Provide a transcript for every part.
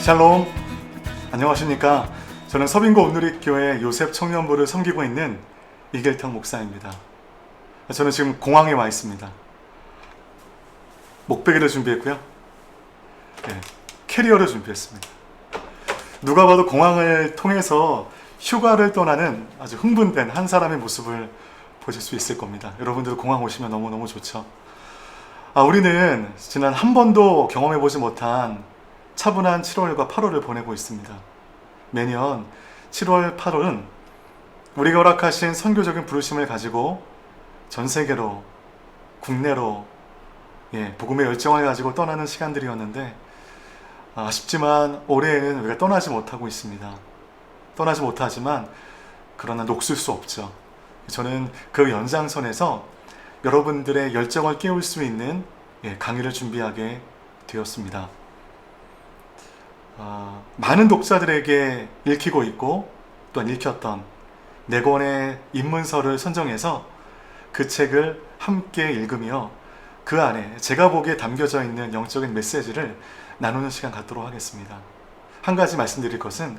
샬롬, 안녕하십니까. 저는 서빙고 온누리교회 요셉 청년부를 섬기고 있는 이길탕 목사입니다. 저는 지금 공항에 와 있습니다. 목베개를 준비했고요. 네, 캐리어를 준비했습니다. 누가 봐도 공항을 통해서 휴가를 떠나는 아주 흥분된 한 사람의 모습을 보실 수 있을 겁니다. 여러분들도 공항 오시면 너무너무 좋죠. 우리는 지난 한 번도 경험해보지 못한 차분한 7월과 8월을 보내고 있습니다. 매년 7월, 8월은 우리가 허락하신 선교적인 부르심을 가지고 전 세계로, 국내로 복음의 열정을 가지고 떠나는 시간들이었는데 아쉽지만 올해에는 우리가 떠나지 못하고 있습니다. 떠나지 못하지만 그러나 녹슬 수 없죠. 저는 그 연장선에서 여러분들의 열정을 깨울 수 있는 강의를 준비하게 되었습니다. 많은 독자들에게 읽히고 있고 또한 읽혔던 4권의 입문서를 선정해서 그 책을 함께 읽으며 그 안에 제가 보기에 담겨져 있는 영적인 메시지를 나누는 시간 갖도록 하겠습니다. 한 가지 말씀드릴 것은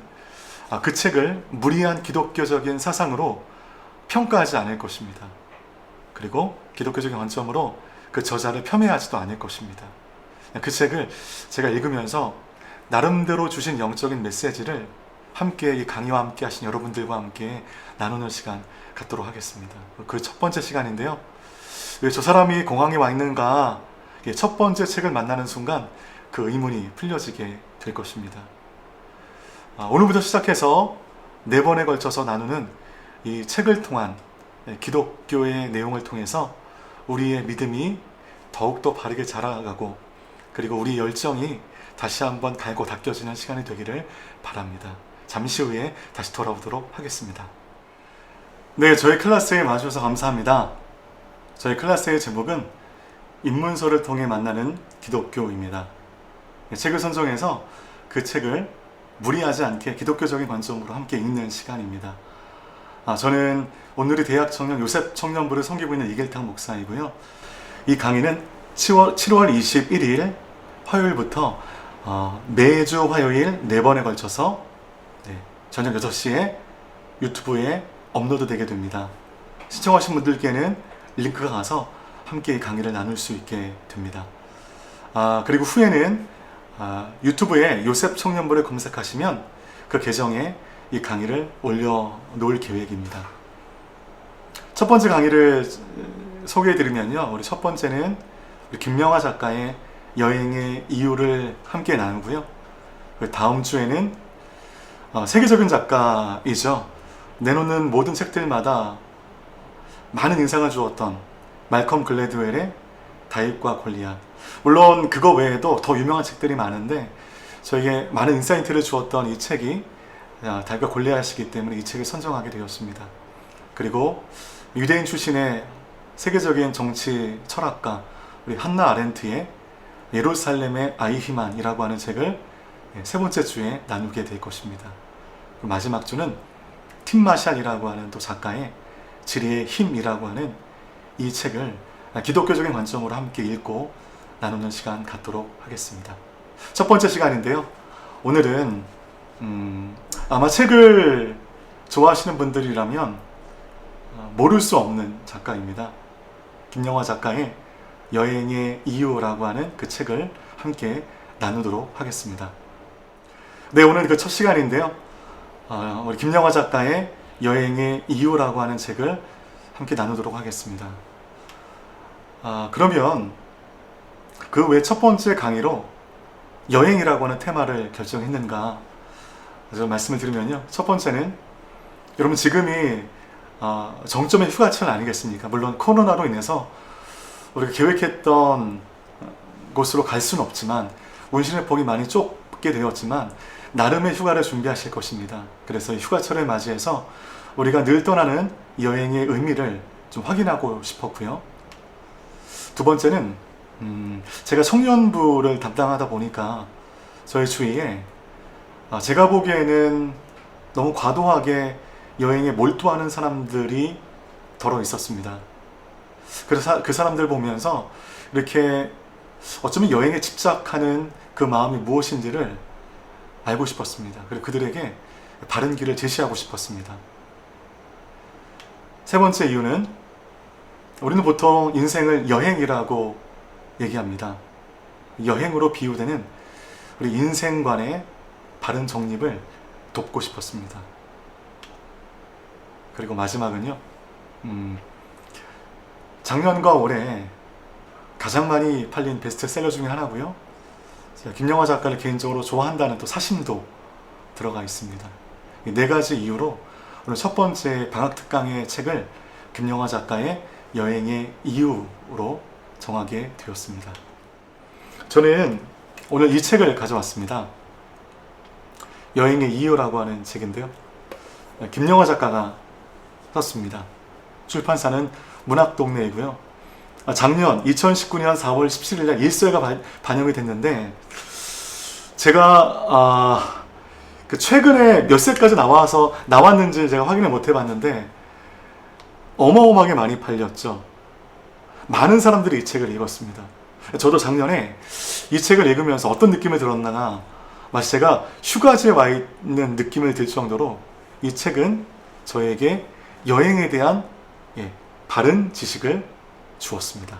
그 책을 무리한 기독교적인 사상으로 평가하지 않을 것입니다. 그리고 기독교적인 관점으로 그 저자를 폄훼하지도 않을 것입니다. 그 책을 제가 읽으면서 나름대로 주신 영적인 메시지를 함께 이 강의와 함께 하신 여러분들과 함께 나누는 시간 갖도록 하겠습니다. 그 첫 번째 시간인데요. 왜 저 사람이 공항에 와 있는가? 첫 번째 책을 만나는 순간 그 의문이 풀려지게 될 것입니다. 오늘부터 시작해서 4번에 걸쳐서 나누는 이 책을 통한 기독교의 내용을 통해서 우리의 믿음이 더욱더 바르게 자라가고 그리고 우리 열정이 다시 한번 갈고 닦여지는 시간이 되기를 바랍니다. 잠시 후에 다시 돌아오도록 하겠습니다. 네, 저희 클래스에 와주셔서 감사합니다. 저희 클래스의 제목은 입문서를 통해 만나는 기독교입니다. 책을 선정해서 그 책을 무리하지 않게 기독교적인 관점으로 함께 읽는 시간입니다. 저는 온누리 대학 청년 요셉 청년부를 섬기고 있는 이길탕 목사이고요. 이 강의는 7월 21일 화요일부터 매주 화요일 4번에 걸쳐서 저녁 6시에 유튜브에 업로드 되게 됩니다. 시청하신 분들께는 링크가 가서 함께 이 강의를 나눌 수 있게 됩니다. 그리고 후에는 유튜브에 요셉 청년부를 검색하시면 그 계정에 이 강의를 올려놓을 계획입니다. 첫 번째 강의를 소개해드리면요. 우리 첫 번째는 우리 김명하 작가의 여행의 이유를 함께 나누고요. 다음 주에는 세계적인 작가이죠. 내놓는 모든 책들마다 많은 인상을 주었던 말컴 글래드웰의 다윗과 골리앗. 물론 그거 외에도 더 유명한 책들이 많은데 저에게 많은 인사이트를 주었던 이 책이 다윗과 골리앗이기 때문에 이 책을 선정하게 되었습니다. 그리고 유대인 출신의 세계적인 정치 철학가 우리 한나 아렌트의 예루살렘의 아이히만이라고 하는 책을 세 번째 주에 나누게 될 것입니다. 마지막 주는 팀 마샬이라고 하는 또 작가의 지리의 힘이라고 하는 이 책을 기독교적인 관점으로 함께 읽고 나누는 시간 갖도록 하겠습니다. 첫 번째 시간인데요. 오늘은 아마 책을 좋아하시는 분들이라면 모를 수 없는 작가입니다. 김영하 작가의 여행의 이유라고 하는 그 책을 함께 나누도록 하겠습니다. 네, 오늘 그 첫 시간인데요. 우리 김영하 작가의 여행의 이유라고 하는 책을 함께 나누도록 하겠습니다. 그러면 그 왜 첫 번째 강의로 여행이라고 하는 테마를 결정했는가 말씀을 드리면요. 첫 번째는 여러분 지금이 정점의 휴가철 아니겠습니까? 물론 코로나로 인해서 우리가 계획했던 곳으로 갈 수는 없지만 운신의 폭이 많이 좁게 되었지만 나름의 휴가를 준비하실 것입니다. 그래서 이 휴가철을 맞이해서 우리가 늘 떠나는 여행의 의미를 좀 확인하고 싶었고요. 두 번째는 제가 청년부를 담당하다 보니까 저희 주위에 제가 보기에는 너무 과도하게 여행에 몰두하는 사람들이 더러 있었습니다. 그래서 그 사람들 보면서 이렇게 어쩌면 여행에 집착하는 그 마음이 무엇인지를 알고 싶었습니다. 그리고 그들에게 바른 길을 제시하고 싶었습니다. 세 번째 이유는 우리는 보통 인생을 여행이라고 얘기합니다. 여행으로 비유되는 우리 인생관의 바른 정립을 돕고 싶었습니다. 그리고 마지막은요, 작년과 올해 가장 많이 팔린 베스트셀러 중에 하나고요. 제가 김영하 작가를 개인적으로 좋아한다는 또 사심도 들어가 있습니다. 이 네 가지 이유로 오늘 첫 번째 방학특강의 책을 김영하 작가의 여행의 이유로 정하게 되었습니다. 저는 오늘 이 책을 가져왔습니다. 여행의 이유라고 하는 책인데요. 김영하 작가가 썼습니다. 출판사는 문학동네이고요. 작년 2019년 4월 17일 날 일서가 반영이 됐는데 제가 최근에 몇 세까지 나왔는지 제가 확인을 못 해봤는데 어마어마하게 많이 팔렸죠. 많은 사람들이 이 책을 읽었습니다. 저도 작년에 이 책을 읽으면서 어떤 느낌이 들었나, 마치 제가 휴가지에 와 있는 느낌을 들 정도로 이 책은 저에게 여행에 대한 바른 지식을 주었습니다.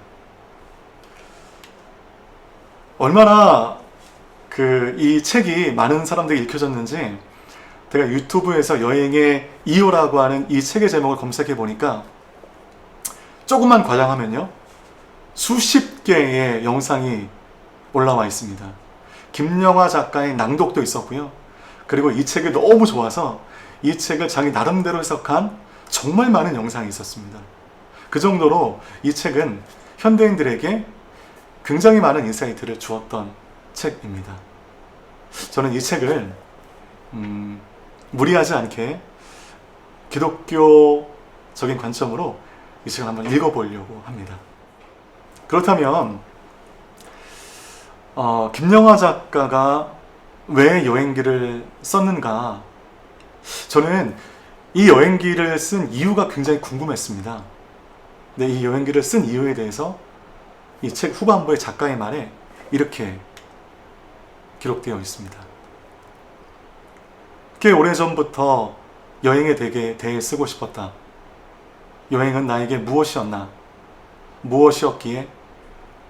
얼마나 이 책이 많은 사람들이 읽혀졌는지 제가 유튜브에서 여행의 이유라고 하는 이 책의 제목을 검색해 보니까 조금만 과장하면요, 수십 개의 영상이 올라와 있습니다. 김영하 작가의 낭독도 있었고요. 그리고 이 책이 너무 좋아서 이 책을 자기 나름대로 해석한 정말 많은 영상이 있었습니다. 그 정도로 이 책은 현대인들에게 굉장히 많은 인사이트를 주었던 책입니다. 저는 이 책을 무리하지 않게 기독교적인 관점으로 이 책을 한번 읽어보려고 합니다. 그렇다면 김영하 작가가 왜 여행기를 썼는가? 저는 이 여행기를 쓴 이유가 굉장히 궁금했습니다. 근데 이 여행기를 쓴 이유에 대해서 이 책 후반부의 작가의 말에 이렇게 기록되어 있습니다. 꽤 오래전부터 여행에 대해 쓰고 싶었다. 여행은 나에게 무엇이었나? 무엇이었기에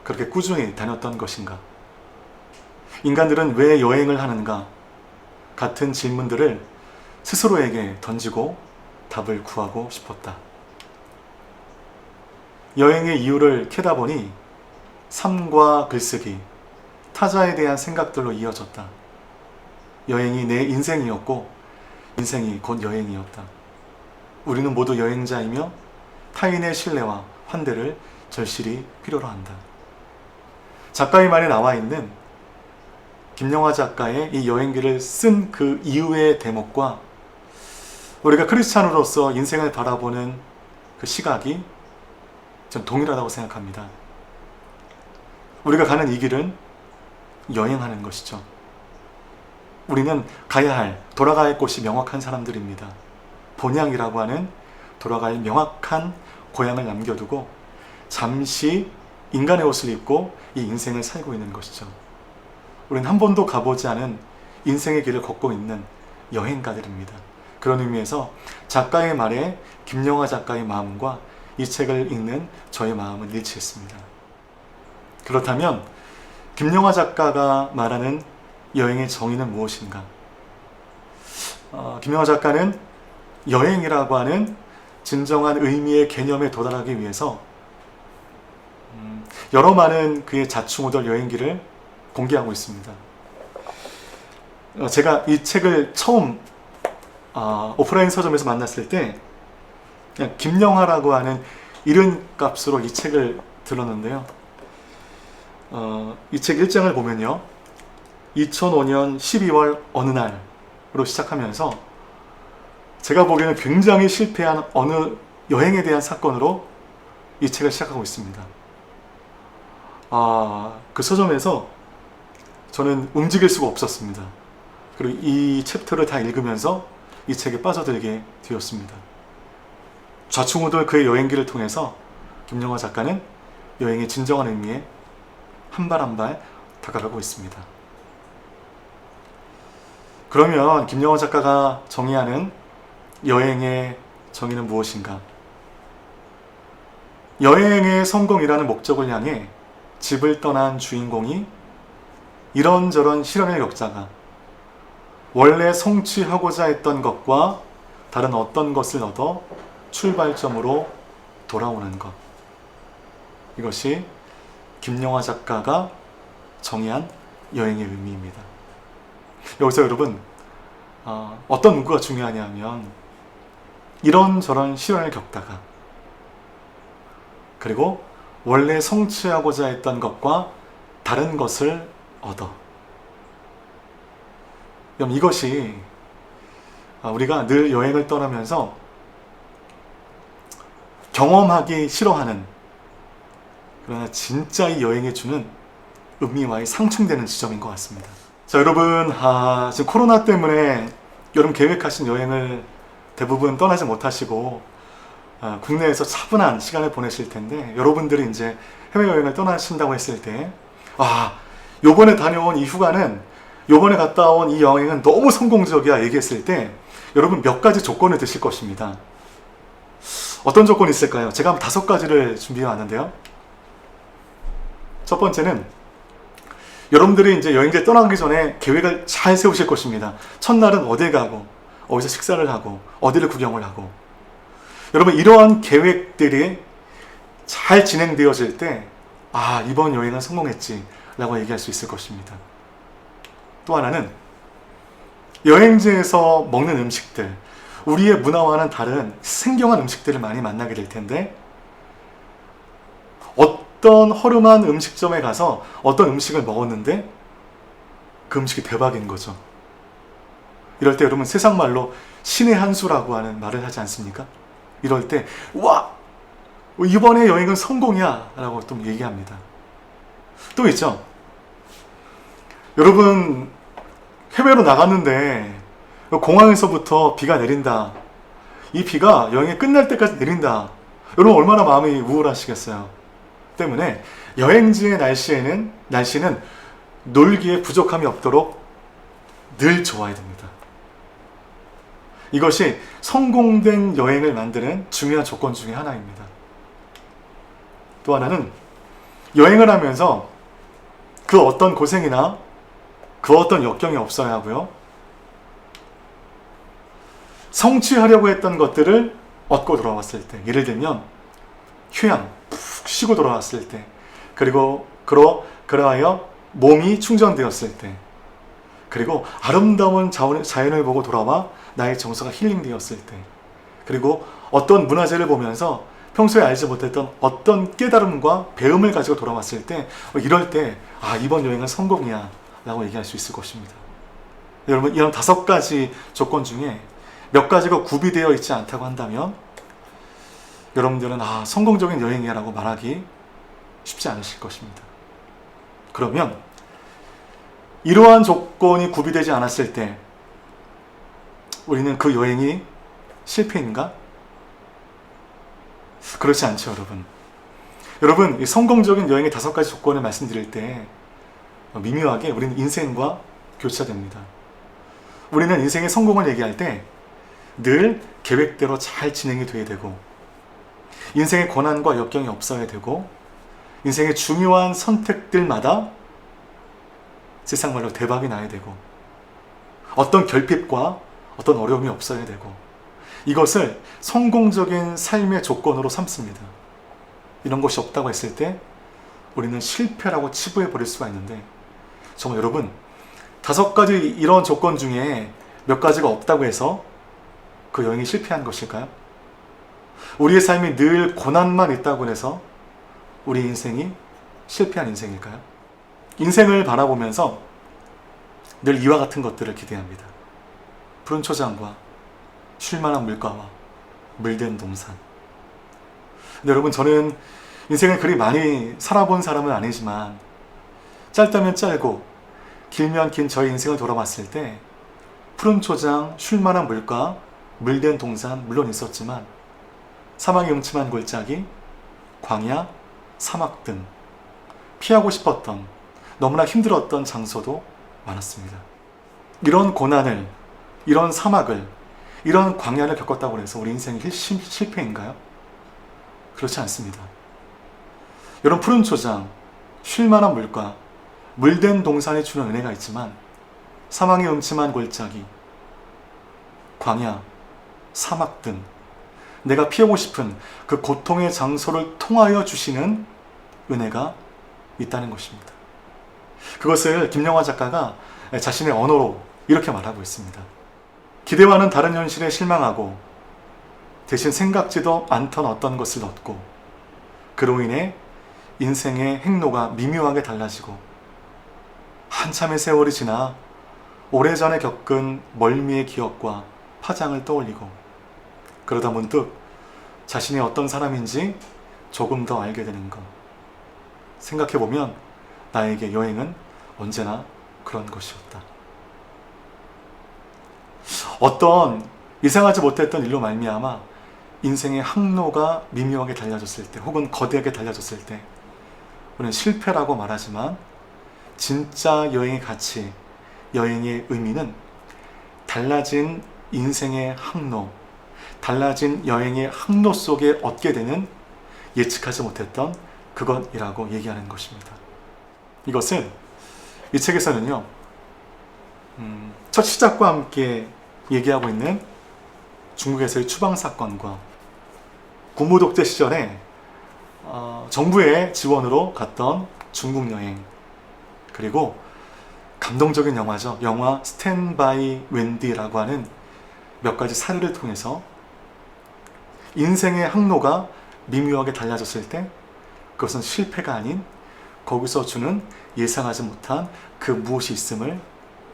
그렇게 꾸준히 다녔던 것인가? 인간들은 왜 여행을 하는가? 같은 질문들을 스스로에게 던지고 답을 구하고 싶었다. 여행의 이유를 캐다 보니 삶과 글쓰기, 타자에 대한 생각들로 이어졌다. 여행이 내 인생이었고 인생이 곧 여행이었다. 우리는 모두 여행자이며 타인의 신뢰와 환대를 절실히 필요로 한다. 작가의 말에 나와 있는 김영하 작가의 이 여행기를 쓴 그 이유의 대목과 우리가 크리스찬으로서 인생을 바라보는 그 시각이 전 동일하다고 생각합니다. 우리가 가는 이 길은 여행하는 것이죠. 우리는 가야 할, 돌아가야 할 곳이 명확한 사람들입니다. 본향이라고 하는 돌아갈 명확한 고향을 남겨두고 잠시 인간의 옷을 입고 이 인생을 살고 있는 것이죠. 우리는 한 번도 가보지 않은 인생의 길을 걷고 있는 여행가들입니다. 그런 의미에서 작가의 말에 김영하 작가의 마음과 이 책을 읽는 저의 마음은 일치했습니다. 그렇다면 김영하 작가가 말하는 여행의 정의는 무엇인가? 김영하 작가는 여행이라고 하는 진정한 의미의 개념에 도달하기 위해서 여러 많은 그의 자충우돌 여행기를 공개하고 있습니다. 제가 이 책을 처음 오프라인 서점에서 만났을 때 그냥 김영하라고 하는 이름값으로 이 책을 들었는데요. 이 책 1장을 보면요, 2005년 12월 어느 날로 시작하면서 제가 보기에는 굉장히 실패한 어느 여행에 대한 사건으로 이 책을 시작하고 있습니다. 그 서점에서 저는 움직일 수가 없었습니다. 그리고 이 챕터를 다 읽으면서 이 책에 빠져들게 되었습니다. 좌충우돌 그의 여행기를 통해서 김영하 작가는 여행의 진정한 의미에 한 발 한 발 다가가고 있습니다. 그러면 김영하 작가가 정의하는 여행의 정의는 무엇인가? 여행의 성공이라는 목적을 향해 집을 떠난 주인공이 이런저런 시련을 겪다가 원래 성취하고자 했던 것과 다른 어떤 것을 얻어 출발점으로 돌아오는 것. 이것이 김영하 작가가 정의한 여행의 의미입니다. 여기서 여러분 어떤 문구가 중요하냐면 이런저런 시련을 겪다가 그리고 원래 성취하고자 했던 것과 다른 것을 얻어. 그럼 이것이 우리가 늘 여행을 떠나면서 경험하기 싫어하는, 그러나 진짜 이 여행이 주는 의미와의 상충되는 지점인 것 같습니다. 자, 여러분, 지금 코로나 때문에 여러분 계획하신 여행을 대부분 떠나지 못하시고 국내에서 차분한 시간을 보내실 텐데, 여러분들이 이제 해외여행을 떠나신다고 했을 때 요번에 다녀온 이 휴가는, 요번에 갔다 온 이 여행은 너무 성공적이야 얘기했을 때 여러분 몇 가지 조건을 드실 것입니다. 어떤 조건이 있을까요? 제가 한 5가지를 준비해 왔는데요. 첫 번째는 여러분들이 이제 여행지에 떠나기 전에 계획을 잘 세우실 것입니다. 첫날은 어딜 가고, 어디서 식사를 하고, 어디를 구경을 하고. 여러분, 이러한 계획들이 잘 진행되어질 때 이번 여행은 성공했지 라고 얘기할 수 있을 것입니다. 또 하나는 여행지에서 먹는 음식들, 우리의 문화와는 다른 생경한 음식들을 많이 만나게 될 텐데, 어떤 허름한 음식점에 가서 어떤 음식을 먹었는데 그 음식이 대박인 거죠. 이럴 때 여러분 세상 말로 신의 한 수라고 하는 말을 하지 않습니까? 이럴 때 와! 이번에 여행은 성공이야 라고 또 얘기합니다. 또 있죠. 여러분 해외로 나갔는데 공항에서부터 비가 내린다. 이 비가 여행이 끝날 때까지 내린다. 여러분 얼마나 마음이 우울하시겠어요. 때문에 여행지의 날씨는 놀기에 부족함이 없도록 늘 좋아야 됩니다. 이것이 성공된 여행을 만드는 중요한 조건 중에 하나입니다. 또 하나는 여행을 하면서 그 어떤 고생이나 그 어떤 역경이 없어야 하고요. 성취하려고 했던 것들을 얻고 돌아왔을 때, 예를 들면 휴양, 푹 쉬고 돌아왔을 때, 그리고 그러하여 몸이 충전되었을 때, 그리고 아름다운 자연을 보고 돌아와 나의 정서가 힐링되었을 때, 그리고 어떤 문화재를 보면서 평소에 알지 못했던 어떤 깨달음과 배움을 가지고 돌아왔을 때, 이럴 때 이번 여행은 성공이야 라고 얘기할 수 있을 것입니다. 여러분, 이런 5가지 조건 중에 몇 가지가 구비되어 있지 않다고 한다면 여러분들은 성공적인 여행이야 라고 말하기 쉽지 않으실 것입니다. 그러면 이러한 조건이 구비되지 않았을 때 우리는 그 여행이 실패인가? 그렇지 않죠, 여러분. 여러분, 이 성공적인 여행의 5가지 조건을 말씀드릴 때 미묘하게 우리는 인생과 교차됩니다. 우리는 인생의 성공을 얘기할 때 늘 계획대로 잘 진행이 돼야 되고, 인생의 고난과 역경이 없어야 되고, 인생의 중요한 선택들마다 세상 말로 대박이 나야 되고, 어떤 결핍과 어떤 어려움이 없어야 되고, 이것을 성공적인 삶의 조건으로 삼습니다. 이런 것이 없다고 했을 때 우리는 실패라고 치부해 버릴 수가 있는데, 정말 여러분 5가지 이런 조건 중에 몇 가지가 없다고 해서 그 여행이 실패한 것일까요? 우리의 삶이 늘 고난만 있다고 해서 우리 인생이 실패한 인생일까요? 인생을 바라보면서 늘 이와 같은 것들을 기대합니다. 푸른 초장과 쉴만한 물가와 물된 동산. 근데 여러분, 저는 인생을 그리 많이 살아본 사람은 아니지만 짧다면 짧고 길면 긴 저의 인생을 돌아봤을 때 푸른 초장, 쉴만한 물가, 물된 동산 물론 있었지만 사막의 음침한 골짜기, 광야, 사막 등 피하고 싶었던, 너무나 힘들었던 장소도 많았습니다. 이런 고난을, 이런 사막을, 이런 광야를 겪었다고 해서 우리 인생이 실패인가요? 그렇지 않습니다. 이런 푸른 초장, 쉴만한 물과 물된 동산이 주는 은혜가 있지만 사망의 음침한 골짜기, 광야, 사막 등 내가 피하고 싶은 그 고통의 장소를 통하여 주시는 은혜가 있다는 것입니다. 그것을 김영하 작가가 자신의 언어로 이렇게 말하고 있습니다. 기대와는 다른 현실에 실망하고 대신 생각지도 않던 어떤 것을 얻고 그로 인해 인생의 행로가 미묘하게 달라지고 한참의 세월이 지나 오래전에 겪은 멀미의 기억과 파장을 떠올리고 그러다 문득 자신이 어떤 사람인지 조금 더 알게 되는 것. 생각해보면 나에게 여행은 언제나 그런 것이었다. 어떤 예상하지 못했던 일로 말미암아 인생의 항로가 미묘하게 달라졌을 때 혹은 거대하게 달라졌을 때 우리는 실패라고 말하지만 진짜 여행의 가치, 여행의 의미는 달라진 인생의 항로, 달라진 여행의 항로 속에 얻게 되는 예측하지 못했던 그것이라고 얘기하는 것입니다. 이것은 이 책에서는요, 첫 시작과 함께 얘기하고 있는 중국에서의 추방사건과 군부독재 시절에 정부의 지원으로 갔던 중국 여행, 그리고 감동적인 영화죠. 영화 스탠드 바이 웬디라고 하는 몇 가지 사례를 통해서 인생의 항로가 미묘하게 달라졌을 때 그것은 실패가 아닌 거기서 주는 예상하지 못한 그 무엇이 있음을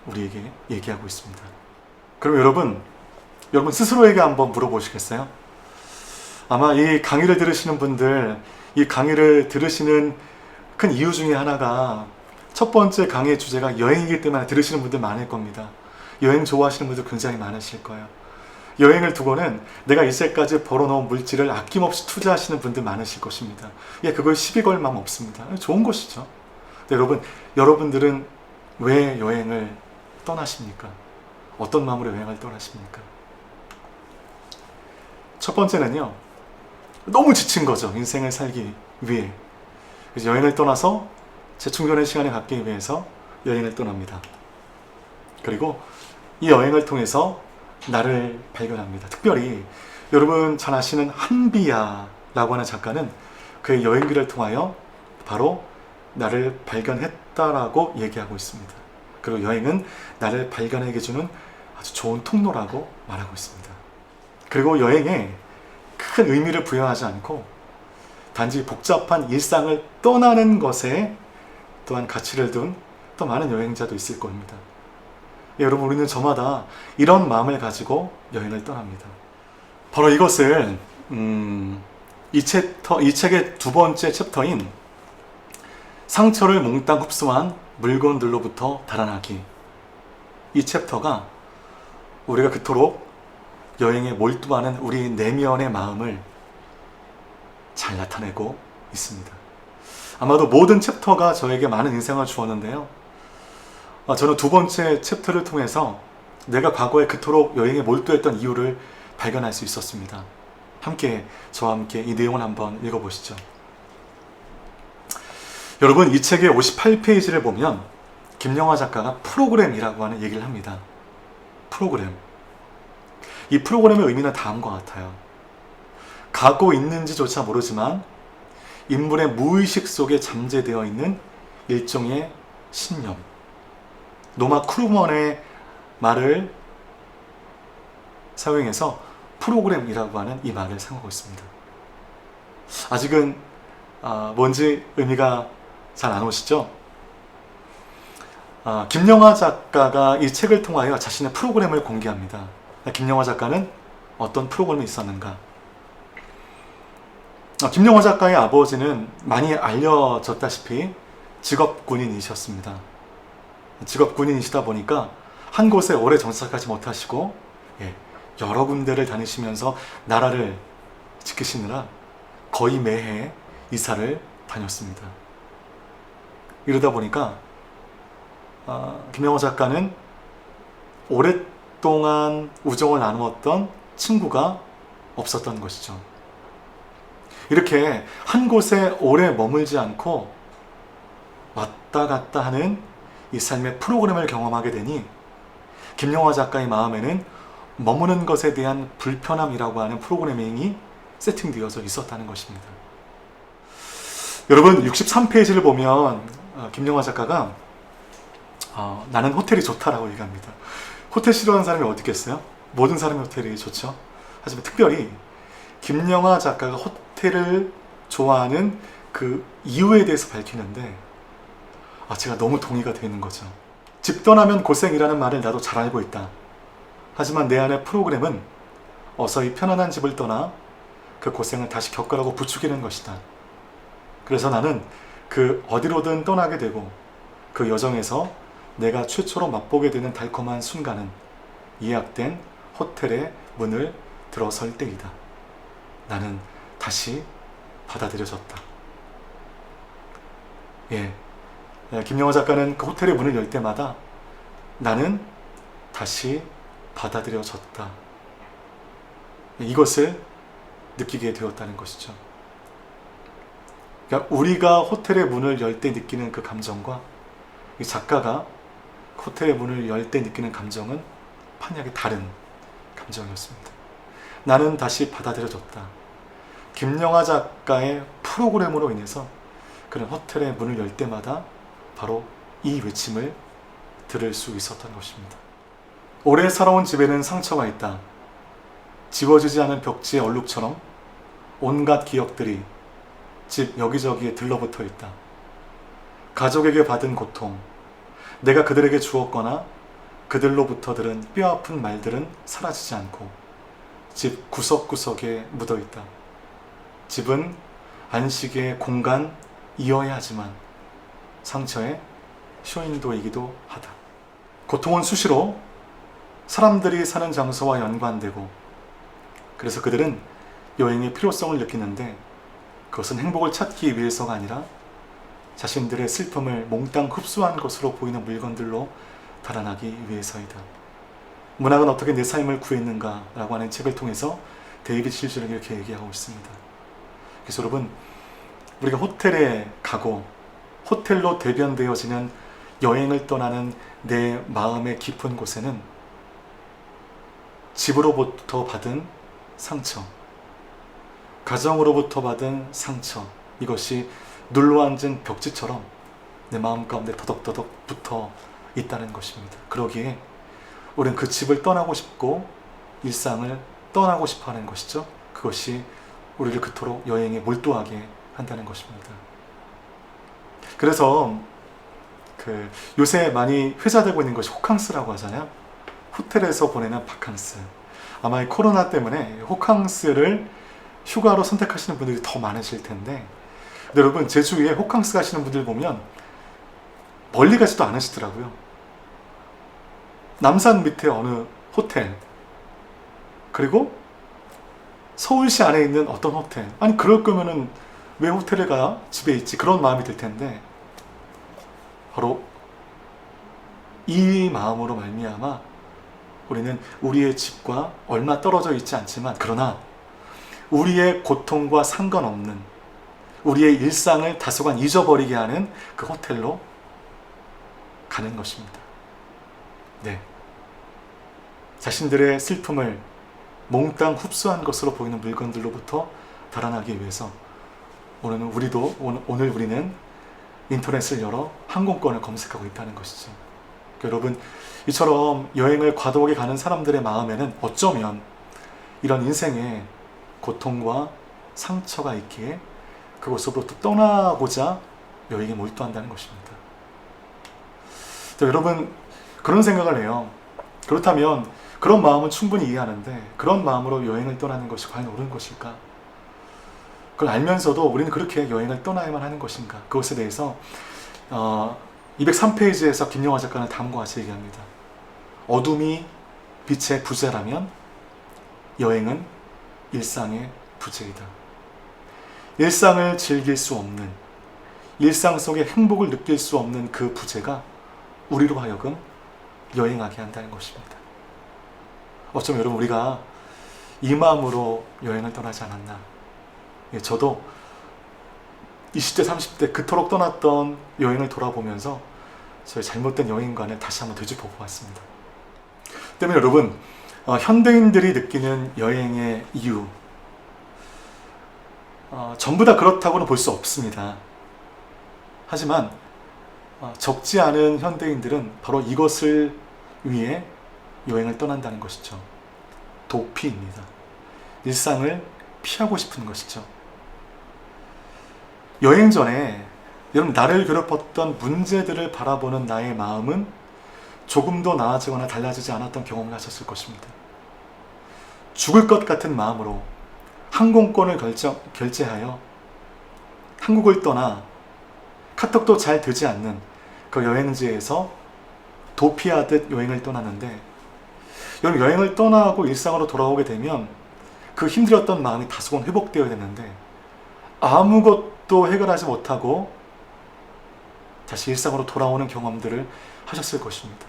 우리에게 얘기하고 있습니다. 그럼 여러분 스스로에게 한번 물어보시겠어요? 아마 이 강의를 들으시는 분들, 이 강의를 들으시는 큰 이유 중에 하나가 첫 번째 강의의 주제가 여행이기 때문에 들으시는 분들 많을 겁니다. 여행 좋아하시는 분들 굉장히 많으실 거예요. 여행을 두고는 내가 이제까지 벌어놓은 물질을 아낌없이 투자하시는 분들 많으실 것입니다. 그걸 시비 걸 마음 없습니다. 좋은 것이죠. 여러분들은 왜 여행을 떠나십니까? 어떤 마음으로 여행을 떠나십니까? 첫 번째는요, 너무 지친 거죠. 인생을 살기 위해. 그래서 여행을 떠나서 재충전의 시간을 갖기 위해서 여행을 떠납니다. 그리고 이 여행을 통해서 나를 발견합니다. 특별히 여러분 잘 아시는 한비야라고 하는 작가는 그의 여행기를 통하여 바로 나를 발견했다라고 얘기하고 있습니다. 그리고 여행은 나를 발견하게 해주는 아주 좋은 통로라고 말하고 있습니다. 그리고 여행에 큰 의미를 부여하지 않고 단지 복잡한 일상을 떠나는 것에 또한 가치를 둔 또 많은 여행자도 있을 겁니다. 여러분, 우리는 저마다 이런 마음을 가지고 여행을 떠납니다. 바로 이것을 이 책의 두 번째 챕터인 상처를 몽땅 흡수한 물건들로부터 달아나기, 이 챕터가 우리가 그토록 여행에 몰두하는 우리 내면의 마음을 잘 나타내고 있습니다. 아마도 모든 챕터가 저에게 많은 인상을 주었는데요, 저는 두 번째 챕터를 통해서 내가 과거에 그토록 여행에 몰두했던 이유를 발견할 수 있었습니다. 저와 함께 이 내용을 한번 읽어보시죠. 여러분, 이 책의 58페이지를 보면 김영하 작가가 프로그램이라고 하는 얘기를 합니다. 프로그램. 이 프로그램의 의미는 다음과 같아요. 가고 있는지조차 모르지만 인물의 무의식 속에 잠재되어 있는 일종의 신념. 노마 크루먼의 말을 사용해서 프로그램이라고 하는 이 말을 사용하고 있습니다. 아직은 뭔지 의미가 잘 안 오시죠? 김영하 작가가 이 책을 통하여 자신의 프로그램을 공개합니다. 김영하 작가는 어떤 프로그램이 있었는가? 김영하 작가의 아버지는 많이 알려졌다시피 직업군인이셨습니다. 직업군인이시다 보니까 한 곳에 오래 정착하지 못하시고 여러 군데를 다니시면서 나라를 지키시느라 거의 매해 이사를 다녔습니다. 이러다 보니까 김영하 작가는 오랫동안 우정을 나누었던 친구가 없었던 것이죠. 이렇게 한 곳에 오래 머물지 않고 왔다 갔다 하는 이 삶의 프로그램을 경험하게 되니 김영하 작가의 마음에는 머무는 것에 대한 불편함이라고 하는 프로그래밍이 세팅되어져 있었다는 것입니다. 여러분 63페이지를 보면 김영하 작가가 나는 호텔이 좋다라고 얘기합니다. 호텔 싫어하는 사람이 어디 있겠어요? 모든 사람이 호텔이 좋죠. 하지만 특별히 김영하 작가가 호텔을 좋아하는 그 이유에 대해서 밝히는데 제가 너무 동의가 되는 거죠. 집 떠나면 고생이라는 말을 나도 잘 알고 있다. 하지만 내 안의 프로그램은 어서 이 편안한 집을 떠나 그 고생을 다시 겪으라고 부추기는 것이다. 그래서 나는 그 어디로든 떠나게 되고 그 여정에서 내가 최초로 맛보게 되는 달콤한 순간은 예약된 호텔의 문을 들어설 때이다. 나는 다시 받아들여졌다. 김영하 작가는 그 호텔의 문을 열 때마다 나는 다시 받아들여졌다. 이것을 느끼게 되었다는 것이죠. 그러니까 우리가 호텔의 문을 열 때 느끼는 그 감정과 이 작가가 호텔의 문을 열 때 느끼는 감정은 판약이 다른 감정이었습니다. 나는 다시 받아들여졌다. 김영하 작가의 프로그램으로 인해서 그런 호텔의 문을 열 때마다 바로 이 외침을 들을 수 있었던 것입니다. 오래 살아온 집에는 상처가 있다. 지워지지 않은 벽지의 얼룩처럼 온갖 기억들이 집 여기저기에 들러붙어 있다. 가족에게 받은 고통, 내가 그들에게 주었거나 그들로부터 들은 뼈아픈 말들은 사라지지 않고 집 구석구석에 묻어 있다. 집은 안식의 공간이어야 하지만 상처의 쇼윈도이기도 하다. 고통은 수시로 사람들이 사는 장소와 연관되고 그래서 그들은 여행의 필요성을 느끼는데 그것은 행복을 찾기 위해서가 아니라 자신들의 슬픔을 몽땅 흡수한 것으로 보이는 물건들로 달아나기 위해서이다. 문학은 어떻게 내 삶을 구했는가 라고 하는 책을 통해서 데이빗 실즈는 이렇게 얘기하고 있습니다. 그래서 여러분 우리가 호텔에 가고 호텔로 대변되어지는 여행을 떠나는 내 마음의 깊은 곳에는 집으로부터 받은 상처, 가정으로부터 받은 상처, 이것이 눌러앉은 벽지처럼 내 마음 가운데 더덕더덕 붙어 있다는 것입니다. 그러기에 우리는 그 집을 떠나고 싶고 일상을 떠나고 싶어 하는 것이죠. 그것이 우리를 그토록 여행에 몰두하게 한다는 것입니다. 그래서 요새 많이 회자되고 있는 것이 호캉스라고 하잖아요. 호텔에서 보내는 바캉스. 아마 이 코로나 때문에 호캉스를 휴가로 선택하시는 분들이 더 많으실 텐데 여러분 제 주위에 호캉스 가시는 분들 보면 멀리 가지도 않으시더라고요. 남산 밑에 어느 호텔 그리고 서울시 안에 있는 어떤 호텔 아니 그럴 거면은 왜 호텔에 가? 집에 있지 그런 마음이 들 텐데 바로 이 마음으로 말미암아 우리는 우리의 집과 얼마 떨어져 있지 않지만 그러나 우리의 고통과 상관없는 우리의 일상을 다소간 잊어버리게 하는 그 호텔로 가는 것입니다. 자신들의 슬픔을 몽땅 흡수한 것으로 보이는 물건들로부터 달아나기 위해서 오늘 우리는 인터넷을 열어 항공권을 검색하고 있다는 것이죠. 여러분 이처럼 여행을 과도하게 가는 사람들의 마음에는 어쩌면 이런 인생에 고통과 상처가 있기에 그곳으로부터 떠나고자 여행에 몰두한다는 것입니다. 여러분 그런 생각을 해요. 그렇다면 그런 마음은 충분히 이해하는데 그런 마음으로 여행을 떠나는 것이 과연 옳은 것일까? 그걸 알면서도 우리는 그렇게 여행을 떠나야만 하는 것인가? 그것에 대해서 203페이지에서 김영하 작가는 다음과 같이 얘기합니다. 어둠이 빛의 부재라면 여행은 일상의 부재이다. 일상을 즐길 수 없는, 일상 속에 행복을 느낄 수 없는 그 부재가 우리로 하여금 여행하게 한다는 것입니다. 어쩌면 여러분 우리가 이 마음으로 여행을 떠나지 않았나. 예, 저도 20대 30대 그토록 떠났던 여행을 돌아보면서 저의 잘못된 여행관을 다시 한번 되짚어 보았습니다. 때문에 여러분 현대인들이 느끼는 여행의 이유 전부 다 그렇다고는 볼 수 없습니다. 하지만 적지 않은 현대인들은 바로 이것을 위해 여행을 떠난다는 것이죠. 도피입니다. 일상을 피하고 싶은 것이죠. 여행 전에 여러분 나를 괴롭혔던 문제들을 바라보는 나의 마음은 조금도 나아지거나 달라지지 않았던 경험을 하셨을 것입니다. 죽을 것 같은 마음으로 항공권을 결제하여 한국을 떠나 카톡도 잘 되지 않는 그 여행지에서 도피하듯 여행을 떠났는데, 여러분 여행을 떠나고 일상으로 돌아오게 되면 그 힘들었던 마음이 다소금 회복되어야 되는데 아무것도 해결하지 못하고 다시 일상으로 돌아오는 경험들을 하셨을 것입니다.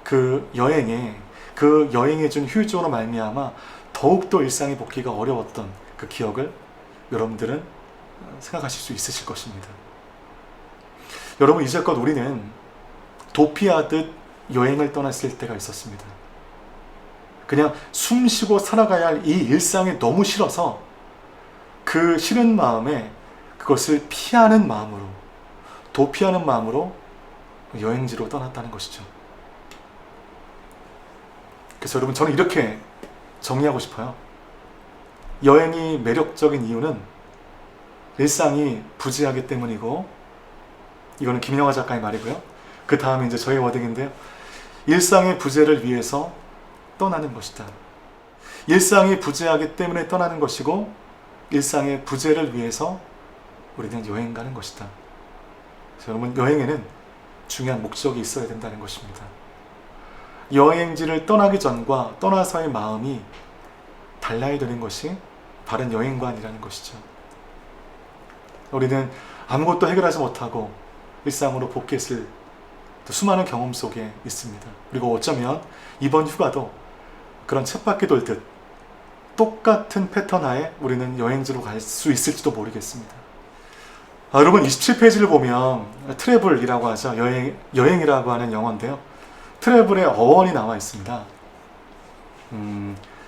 그 여행에 준 휴유증으로 말미암아 더욱더 일상의 복귀가 어려웠던 그 기억을 여러분들은 생각하실 수 있으실 것입니다. 여러분 이제껏 우리는 도피하듯 여행을 떠났을 때가 있었습니다. 그냥 숨 쉬고 살아가야 할 이 일상이 너무 싫어서 그 싫은 마음에 그것을 피하는 마음으로, 도피하는 마음으로 여행지로 떠났다는 것이죠. 그래서 여러분 저는 이렇게 정리하고 싶어요. 여행이 매력적인 이유는 일상이 부재하기 때문이고, 이거는 김영하 작가의 말이고요. 그 다음에 이제 저의 워딩인데요. 일상의 부재를 위해서 떠나는 것이다. 일상이 부재하기 때문에 떠나는 것이고, 일상의 부재를 위해서 우리는 여행 가는 것이다. 그래서 여러분 여행에는 중요한 목적이 있어야 된다는 것입니다. 여행지를 떠나기 전과 떠나서의 마음이 달라야 되는 것이 바른 여행관이라는 것이죠. 우리는 아무것도 해결하지 못하고 일상으로 복귀했을 수많은 경험 속에 있습니다. 그리고 어쩌면 이번 휴가도 그런 쳇바퀴 돌듯 똑같은 패턴 하에 우리는 여행지로 갈 수 있을지도 모르겠습니다. 여러분 27페이지를 보면 트래블이라고 하죠. 여행이라고 하는 영어인데요. 트래블의 어원이 나와 있습니다.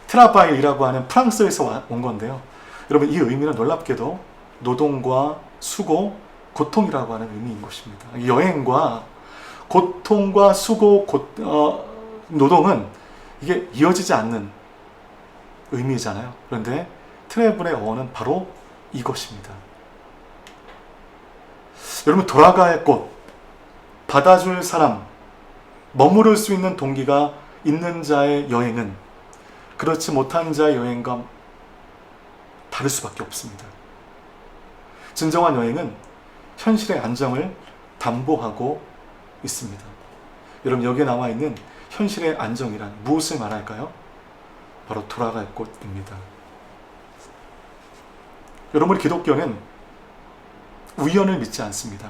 트라바일이라고 하는 프랑스에서 온 건데요. 여러분 이 의미는 놀랍게도 노동과 수고, 고통이라고 하는 의미인 것입니다. 여행과 고통과 수고, 노동은 이게 이어지지 않는 의미잖아요. 그런데 트래블의 어원은 바로 이것입니다. 여러분 돌아가야 할 곳, 받아줄 사람, 머무를 수 있는 동기가 있는 자의 여행은 그렇지 못한 자의 여행과 다를 수밖에 없습니다. 진정한 여행은 현실의 안정을 담보하고 있습니다. 여러분 여기에 나와 있는 현실의 안정이란 무엇을 말할까요? 바로 돌아갈 곳입니다. 여러분 우리 기독교는 우연을 믿지 않습니다.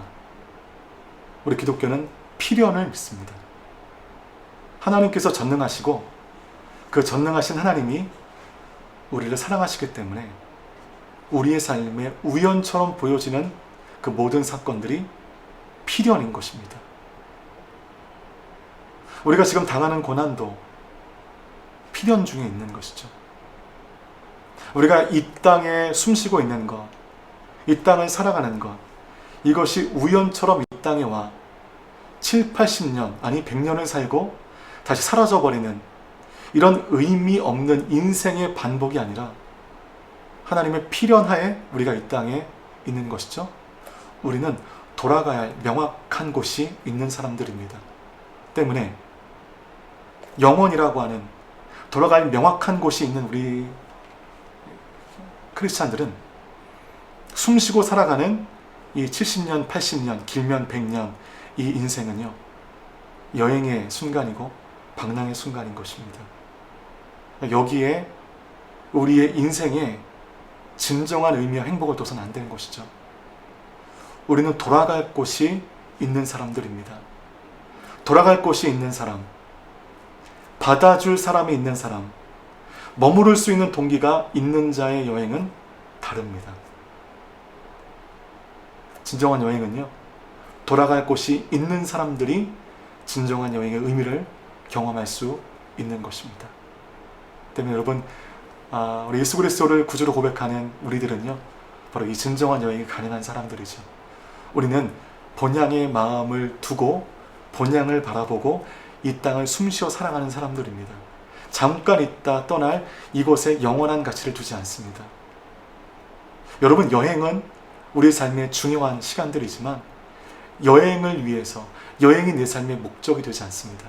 우리 기독교는 필연을 믿습니다. 하나님께서 전능하시고 그 전능하신 하나님이 우리를 사랑하시기 때문에 우리의 삶에 우연처럼 보여지는 그 모든 사건들이 필연인 것입니다. 우리가 지금 당하는 고난도 필연 중에 있는 것이죠. 우리가 이 땅에 숨쉬고 있는 것, 이 땅을 살아가는 것, 이것이 우연처럼 이 땅에 와 7, 80년 아니 100년을 살고 다시 사라져버리는 이런 의미 없는 인생의 반복이 아니라 하나님의 필연하에 우리가 이 땅에 있는 것이죠. 우리는 돌아가야 할 명확한 곳이 있는 사람들입니다. 때문에 영원이라고 하는 돌아갈 명확한 곳이 있는 우리 크리스찬들은 숨쉬고 살아가는 이 70년, 80년, 길면 100년 이 인생은요 여행의 순간이고 방랑의 순간인 것입니다. 여기에 우리의 인생에 진정한 의미와 행복을 둬서는 안 되는 것이죠. 우리는 돌아갈 곳이 있는 사람들입니다. 돌아갈 곳이 있는 사람, 받아줄 사람이 있는 사람, 머무를 수 있는 동기가 있는 자의 여행은 다릅니다. 진정한 여행은요, 돌아갈 곳이 있는 사람들이 진정한 여행의 의미를 경험할 수 있는 것입니다. 때문에 여러분, 우리 예수 그리스도를 구주로 고백하는 우리들은요, 바로 이 진정한 여행이 가능한 사람들이죠. 우리는 본향의 마음을 두고 본향을 바라보고 이 땅을 숨쉬어 살아가는 사람들입니다. 잠깐 있다 떠날 이곳에 영원한 가치를 두지 않습니다. 여러분, 여행은 우리 삶의 중요한 시간들이지만 여행을 위해서 여행이 내 삶의 목적이 되지 않습니다.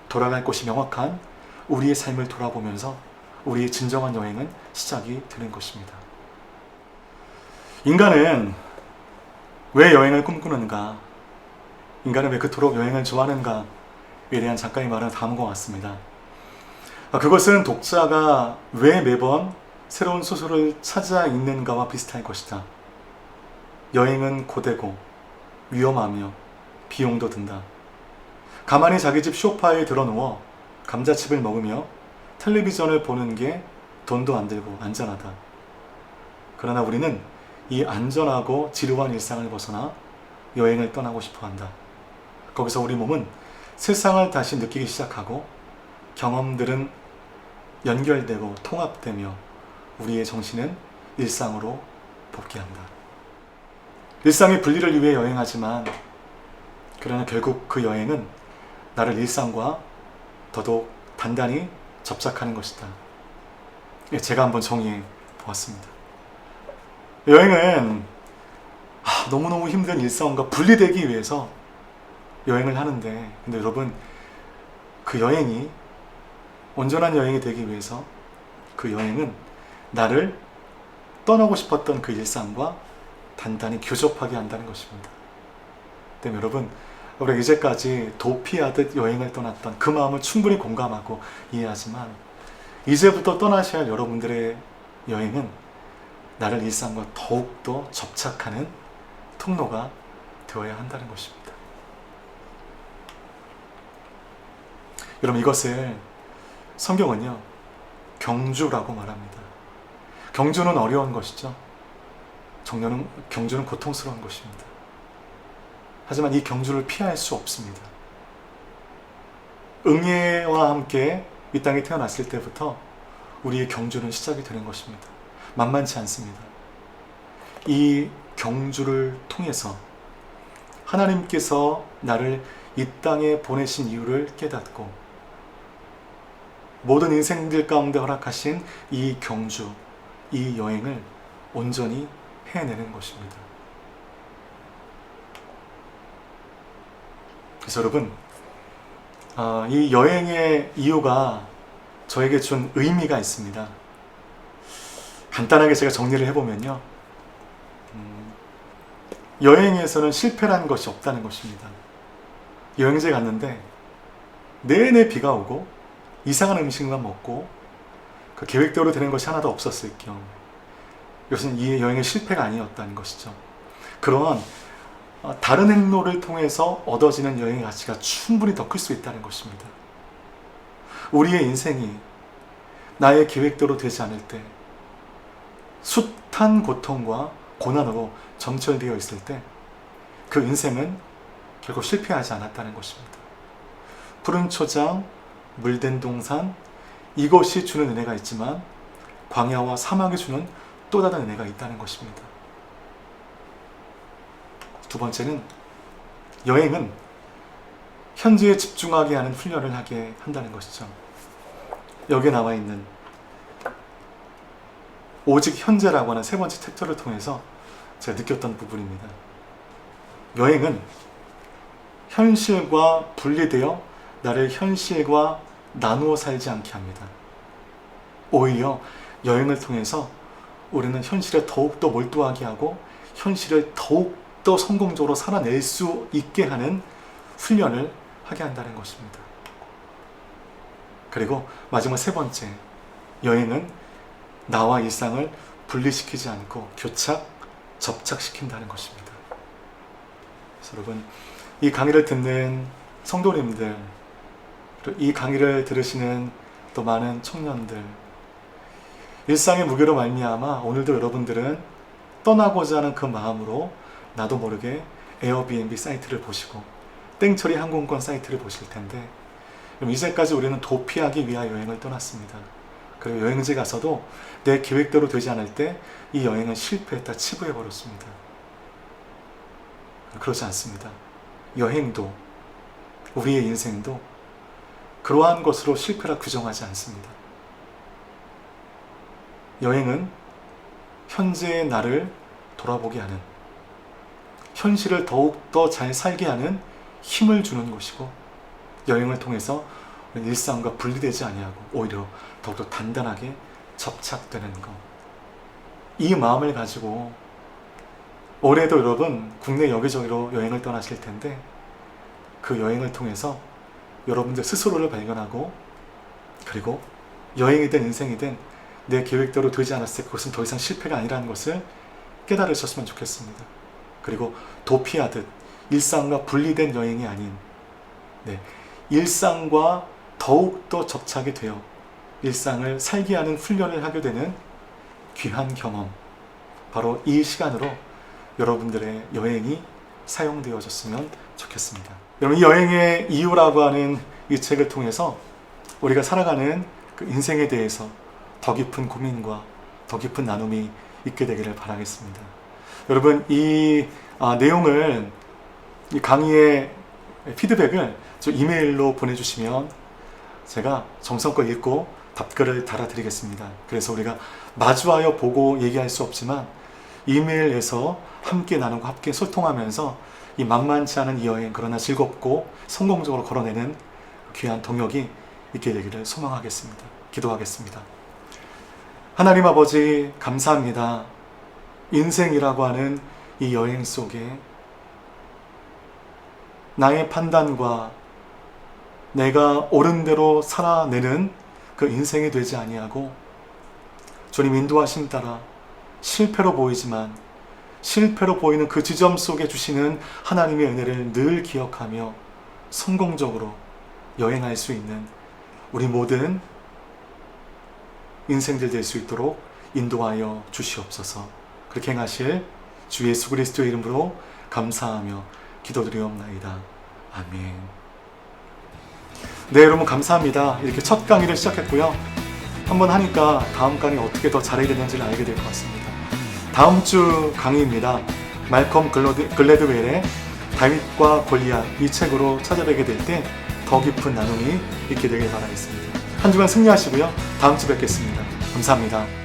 돌아갈 곳이 명확한 우리의 삶을 돌아보면서 우리의 진정한 여행은 시작이 되는 것입니다. 인간은 왜 여행을 꿈꾸는가? 인간은 왜 그토록 여행을 좋아하는가에 대한 작가의 말은 다음과 것 같습니다. 그것은 독자가 왜 매번 새로운 소설을 찾아 읽는가와 비슷할 것이다. 여행은 고되고 위험하며 비용도 든다. 가만히 자기 집 소파에 드러누워 감자칩을 먹으며 텔레비전을 보는 게 돈도 안 들고 안전하다. 그러나 우리는 이 안전하고 지루한 일상을 벗어나 여행을 떠나고 싶어 한다. 거기서 우리 몸은 세상을 다시 느끼기 시작하고 경험들은 연결되고 통합되며 우리의 정신은 일상으로 복귀한다. 일상의 분리를 위해 여행하지만 그러나 결국 그 여행은 나를 일상과 더더욱 단단히 접착하는 것이다. 제가 한번 정의해 보았습니다. 여행은 너무너무 힘든 일상과 분리되기 위해서 여행을 하는데, 근데 여러분, 그 여행이 온전한 여행이 되기 위해서 그 여행은 나를 떠나고 싶었던 그 일상과 단단히 교접하게 한다는 것입니다. 때문에 여러분, 우리가 이제까지 도피하듯 여행을 떠났던 그 마음을 충분히 공감하고 이해하지만 이제부터 떠나셔야 할 여러분들의 여행은 나를 일상과 더욱더 접착하는 통로가 되어야 한다는 것입니다. 여러분, 이것을 성경은요, 경주라고 말합니다. 경주는 어려운 것이죠. 경주는 고통스러운 것입니다. 하지만 이 경주를 피할 수 없습니다. 응애와 함께 이 땅에 태어났을 때부터 우리의 경주는 시작이 되는 것입니다. 만만치 않습니다. 이 경주를 통해서 하나님께서 나를 이 땅에 보내신 이유를 깨닫고 모든 인생들 가운데 허락하신 이 경주, 이 여행을 온전히 해내는 것입니다. 그래서 여러분, 이 여행의 이유가 저에게 준 의미가 있습니다. 간단하게 제가 정리를 해보면요, 여행에서는 실패라는 것이 없다는 것입니다. 여행지에 갔는데 내내 비가 오고 이상한 음식만 먹고 그 계획대로 되는 것이 하나도 없었을 경우, 이것은 이 여행의 실패가 아니었다는 것이죠. 그러한 다른 행로를 통해서 얻어지는 여행의 가치가 충분히 더 클 수 있다는 것입니다. 우리의 인생이 나의 계획대로 되지 않을 때 숱한 고통과 고난으로 점철되어 있을 때 그 인생은 결국 실패하지 않았다는 것입니다. 푸른 초장, 물된 동산, 이것이 주는 은혜가 있지만 광야와 사막이 주는 또 다른 은혜가 있다는 것입니다. 두 번째는, 여행은 현재에 집중하게 하는 훈련을 하게 한다는 것이죠. 여기에 나와 있는 오직 현재라고 하는 세 번째 챕터를 통해서 제가 느꼈던 부분입니다. 여행은 현실과 분리되어 나를 현실과 나누어 살지 않게 합니다. 오히려 여행을 통해서 우리는 현실에 더욱더 몰두하게 하고 현실을 더욱더 성공적으로 살아낼 수 있게 하는 훈련을 하게 한다는 것입니다. 그리고 마지막 세 번째, 여행은 나와 일상을 분리시키지 않고 접착시킨다는 것입니다. 그래서 여러분, 이 강의를 듣는 성도님들, 그리고 이 강의를 들으시는 또 많은 청년들, 일상의 무게로 말미암아 오늘도 여러분들은 떠나고자 하는 그 마음으로 나도 모르게 에어비앤비 사이트를 보시고 땡처리 항공권 사이트를 보실 텐데, 그럼 이제까지 우리는 도피하기 위하여 여행을 떠났습니다. 그리고 여행지 가서도 내 계획대로 되지 않을 때 이 여행은 실패했다 치부해 버렸습니다. 그렇지 않습니다. 여행도, 우리의 인생도 그러한 것으로 실패라 규정하지 않습니다. 여행은 현재의 나를 돌아보게 하는, 현실을 더욱더 잘 살게 하는 힘을 주는 것이고, 여행을 통해서 일상과 분리되지 아니하고 오히려 더욱더 단단하게 접착되는 것. 이 마음을 가지고 올해도 여러분 국내 여기저기로 여행을 떠나실 텐데, 그 여행을 통해서 여러분들 스스로를 발견하고, 그리고 여행이든 인생이든 내 계획대로 되지 않았을 때 그것은 더 이상 실패가 아니라는 것을 깨달으셨으면 좋겠습니다. 그리고 도피하듯 일상과 분리된 여행이 아닌, 일상과 더욱더 접착이 되어 일상을 살게 하는 훈련을 하게 되는 귀한 경험, 바로 이 시간으로 여러분들의 여행이 사용되어졌으면 좋겠습니다. 여러분, 이 여행의 이유라고 하는 이 책을 통해서 우리가 살아가는 그 인생에 대해서 더 깊은 고민과 더 깊은 나눔이 있게 되기를 바라겠습니다. 여러분, 이 내용을, 이 강의의 피드백을 저 이메일로 보내주시면 제가 정성껏 읽고 답글을 달아드리겠습니다. 그래서 우리가 마주하여 보고 얘기할 수 없지만 이메일에서 함께 나누고 함께 소통하면서 이 만만치 않은 이 여행, 그러나 즐겁고 성공적으로 걸어내는 귀한 동역이 있게 되기를 소망하겠습니다. 기도하겠습니다. 하나님 아버지, 감사합니다. 인생이라고 하는 이 여행 속에 나의 판단과 내가 옳은 대로 살아내는 그 인생이 되지 아니하고 주님 인도하심 따라 실패로 보이지만 실패로 보이는 그 지점 속에 주시는 하나님의 은혜를 늘 기억하며 성공적으로 여행할 수 있는 우리 모든 인생들 될 수 있도록 인도하여 주시옵소서. 그렇게 행하실 주 예수 그리스도의 이름으로 감사하며 기도드리옵나이다. 아멘. 네, 여러분 감사합니다. 이렇게 첫 강의를 시작했고요. 한번 하니까 다음 강의 어떻게 더 잘해야 되는지를 알게 될 것 같습니다. 다음 주 강의입니다. 말컴 글래드웰의 다윗과 골리앗, 이 책으로 찾아뵙게 될 때 더 깊은 나눔이 있게 되길 바라겠습니다. 한 주간 승리하시고요. 다음 주 뵙겠습니다. 감사합니다.